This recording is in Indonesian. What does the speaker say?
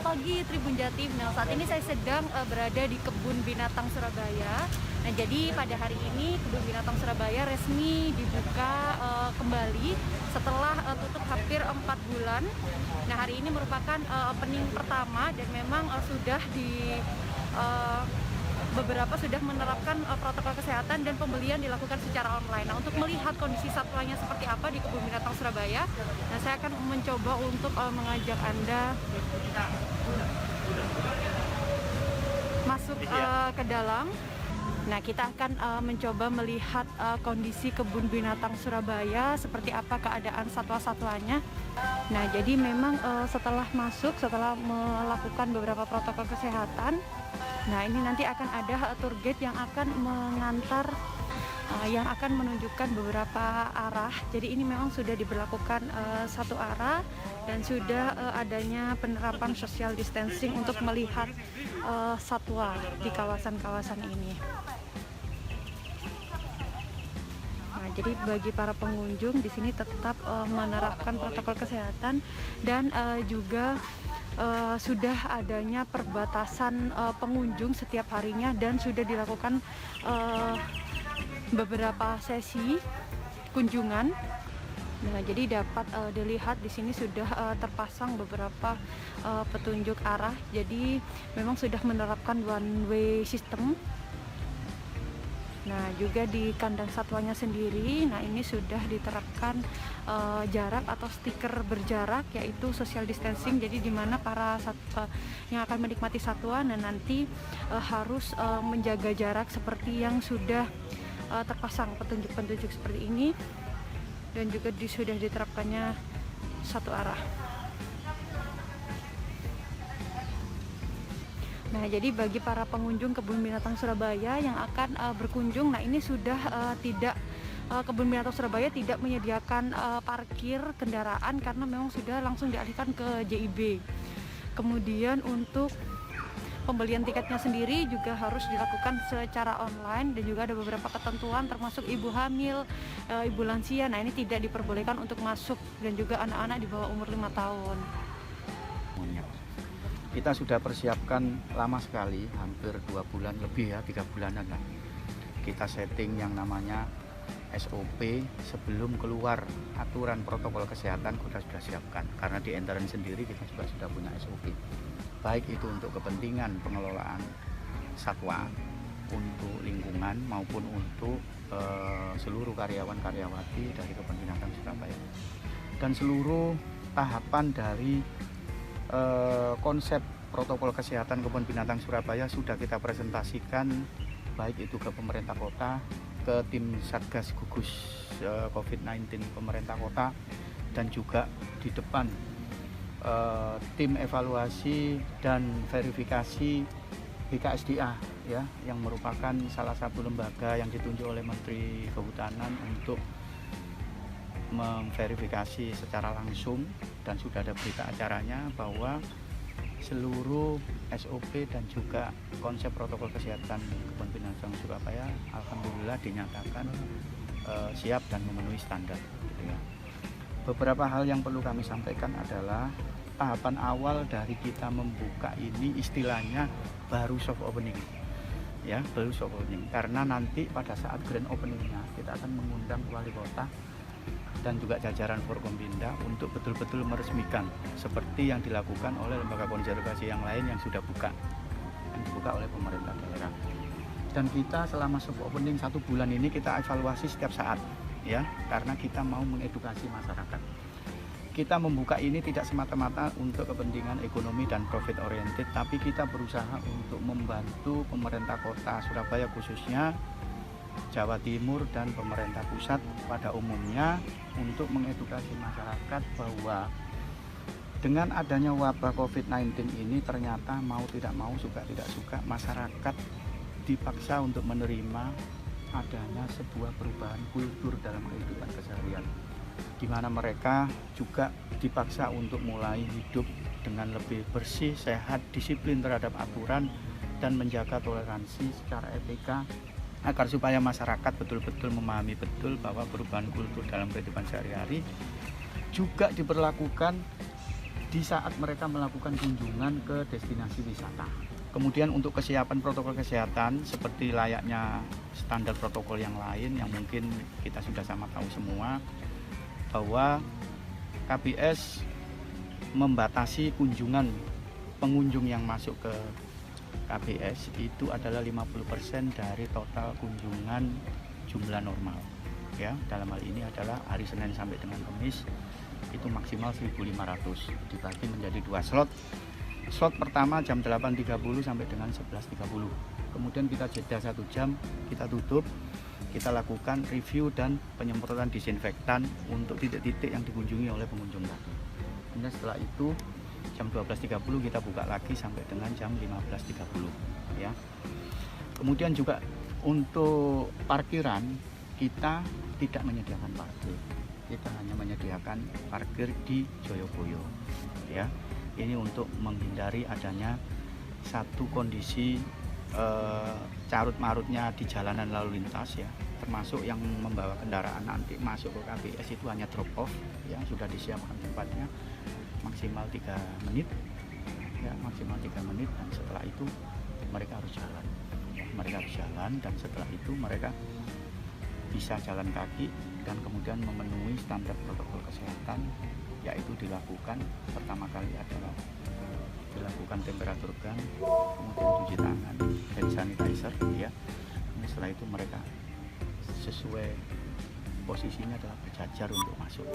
pagi Tribun Jatim. Nah, saat ini saya sedang berada di Kebun Binatang Surabaya. Nah, jadi pada hari ini Kebun Binatang Surabaya resmi dibuka kembali setelah tutup hampir 4 bulan. Nah, hari ini merupakan opening pertama dan memang sudah di beberapa sudah menerapkan protokol kesehatan dan pembelian dilakukan secara online. Nah, untuk melihat kondisi satwanya seperti apa di Kebun Binatang Surabaya, nah saya akan mencoba untuk mengajak Anda masuk ke dalam. Nah, kita akan mencoba melihat kondisi Kebun Binatang Surabaya, seperti apa keadaan satwa-satwanya. Nah, jadi memang setelah melakukan beberapa protokol kesehatan, nah ini nanti akan ada tour guide yang akan mengantar, yang akan menunjukkan beberapa arah. Jadi ini memang sudah diberlakukan satu arah dan sudah adanya penerapan social distancing untuk melihat satwa di kawasan-kawasan ini. Nah, jadi bagi para pengunjung di sini tetap menerapkan protokol kesehatan dan juga sudah adanya perbatasan pengunjung setiap harinya dan sudah dilakukan beberapa sesi kunjungan. Nah, jadi dapat dilihat di sini sudah terpasang beberapa petunjuk arah. Jadi memang sudah menerapkan one way system. Nah, juga di kandang satwanya sendiri, nah ini sudah diterapkan jarak atau stiker berjarak, yaitu social distancing. Jadi di mana para satwa yang akan menikmati satwa, nah nanti harus menjaga jarak seperti yang sudah terpasang petunjuk-petunjuk seperti ini, dan juga sudah diterapkannya satu arah. Nah, jadi bagi para pengunjung Kebun Binatang Surabaya yang akan berkunjung, nah ini sudah Kebun Binatang Surabaya tidak menyediakan parkir kendaraan karena memang sudah langsung dialihkan ke JIB. Kemudian untuk pembelian tiketnya sendiri juga harus dilakukan secara online dan juga ada beberapa ketentuan termasuk ibu hamil, ibu lansia. Nah, ini tidak diperbolehkan untuk masuk dan juga anak-anak di bawah umur 5 tahun. Kita sudah persiapkan lama sekali, hampir 2 bulan lebih ya, 3 bulanan lah. Kita setting yang namanya SOP sebelum keluar aturan protokol kesehatan, kita sudah siapkan. Karena di entrance sendiri kita juga sudah punya SOP. Baik itu untuk kepentingan pengelolaan satwa, untuk lingkungan maupun untuk seluruh karyawan-karyawati dari Kebun Binatang Surabaya. Dan seluruh tahapan dari konsep protokol kesehatan Kebun Binatang Surabaya sudah kita presentasikan, baik itu ke pemerintah kota, ke tim Satgas Gugus COVID-19 pemerintah kota, dan juga di depan tim evaluasi dan verifikasi BKSDA ya, yang merupakan salah satu lembaga yang ditunjuk oleh Menteri Kehutanan untuk memverifikasi secara langsung, dan sudah ada berita acaranya bahwa seluruh SOP dan juga konsep protokol kesehatan Kebun Binatang Surabaya alhamdulillah dinyatakan siap dan memenuhi standar gitu ya. Beberapa hal yang perlu kami sampaikan adalah tahapan awal dari kita membuka ini istilahnya baru soft opening ya, baru soft opening, karena nanti pada saat grand openingnya kita akan mengundang wali kota dan juga jajaran Forkompinda untuk betul-betul meresmikan seperti yang dilakukan oleh lembaga konservasi yang lain yang sudah buka, yang dibuka oleh pemerintah daerah. Dan kita selama soft opening 1 bulan ini kita evaluasi setiap saat ya, karena kita mau mengedukasi masyarakat. Kita membuka ini tidak semata-mata untuk kepentingan ekonomi dan profit oriented, tapi kita berusaha untuk membantu pemerintah kota Surabaya khususnya, Jawa Timur, dan pemerintah pusat pada umumnya untuk mengedukasi masyarakat bahwa dengan adanya wabah COVID-19 ini ternyata mau tidak mau, suka tidak suka, masyarakat dipaksa untuk menerima adanya sebuah perubahan kultur dalam kehidupan keseharian, di mana mereka juga dipaksa untuk mulai hidup dengan lebih bersih, sehat, disiplin terhadap aturan, dan menjaga toleransi secara etika, agar supaya masyarakat betul-betul memahami betul bahwa perubahan kultur dalam kehidupan sehari-hari juga diberlakukan di saat mereka melakukan kunjungan ke destinasi wisata. Kemudian untuk kesiapan protokol kesehatan seperti layaknya standar protokol yang lain yang mungkin kita sudah sama tahu semua, bahwa KBS membatasi kunjungan pengunjung yang masuk ke KBS itu adalah 50% dari total kunjungan jumlah normal. Ya, dalam hal ini adalah hari Senin sampai dengan Kamis itu maksimal 1.500, dibagi menjadi 2 slot. Slot pertama jam 8.30 sampai dengan 11.30. Kemudian kita jeda 1 jam, kita tutup, kita lakukan review dan penyemprotan disinfektan untuk titik-titik yang dikunjungi oleh pengunjung tadi. Kemudian setelah itu jam 12.30 kita buka lagi sampai dengan jam 15.30 ya. Kemudian juga untuk parkiran kita tidak menyediakan parkir. Kita hanya menyediakan parkir di Joyoboyo ya. Ini untuk menghindari adanya satu kondisi carut marutnya di jalanan lalu lintas ya, termasuk yang membawa kendaraan nanti masuk ke KBS itu hanya drop off ya, sudah disiapkan tempatnya maksimal 3 menit ya, maksimal 3 menit, dan setelah itu mereka harus jalan ya, mereka harus jalan, dan setelah itu mereka bisa jalan kaki dan kemudian memenuhi standar protokol kesehatan, yaitu dilakukan pertama kali adalah dilakukan temperatur gun, kemudian cuci tangan, hand sanitizer ya. Setelah itu mereka sesuai posisinya adalah berjajar untuk masuk.